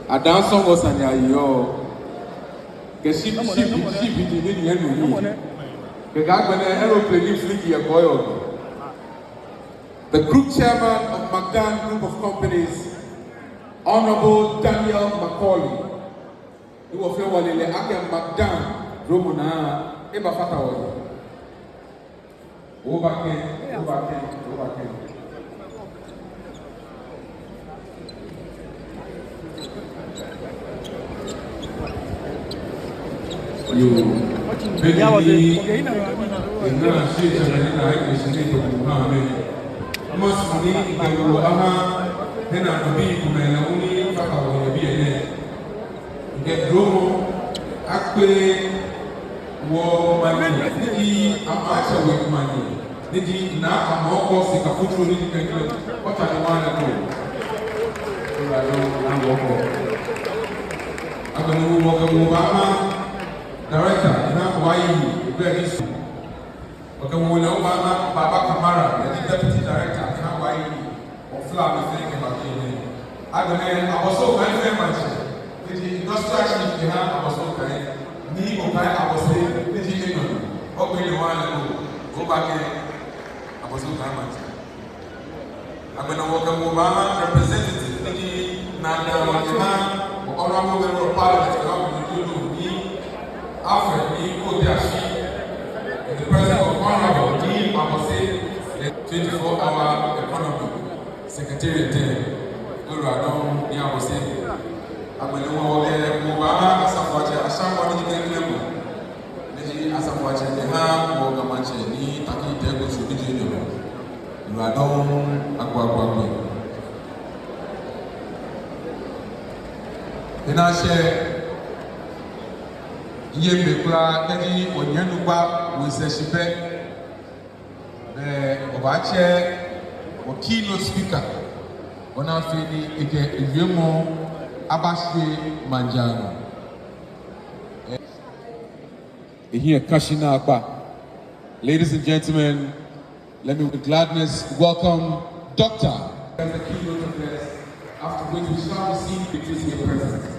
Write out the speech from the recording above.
Adanso was an ayo. The ship the aeroplane fleet a boy. The group chairman of McDan Group of Companies, Honorable Daniel Macaulay. He was here while in the Akem McDan, Romana, Eba Fatawa. Overcame. You Director, Hawaii, very soon. Okay, we will Baba Kamara, the Deputy Director, Hawaii, of Flag, thank you about it. I was so very much. The industrial chief, I was so kind. Me, I was saying, the G. Okay, you want to go back in. I was so very much. I'm going to welcome Obama, representative, the Nana, Honorable Member of Parliament, Alfred B. Kodashi, the President of Honorable D. Mamose, the 24-hour economy secretariat, Uradon, Yamose, Abelumo, Mubama, Asafaja, Ashamwani, Nemo, Asafaja, the Ham, Mogamache, Ni, Taki, Tego, Subidino, Uradon, Aquaquami. In our share, Yemekla, Kedi, Onyanuba, Wiseshipe, Obache, or keynote speaker, on our Fini, Yemo, Abashi, Manjano. Here, Kashina Akba. Ladies and gentlemen, let me with gladness welcome Dr. as the keynote address, after which we shall receive the president.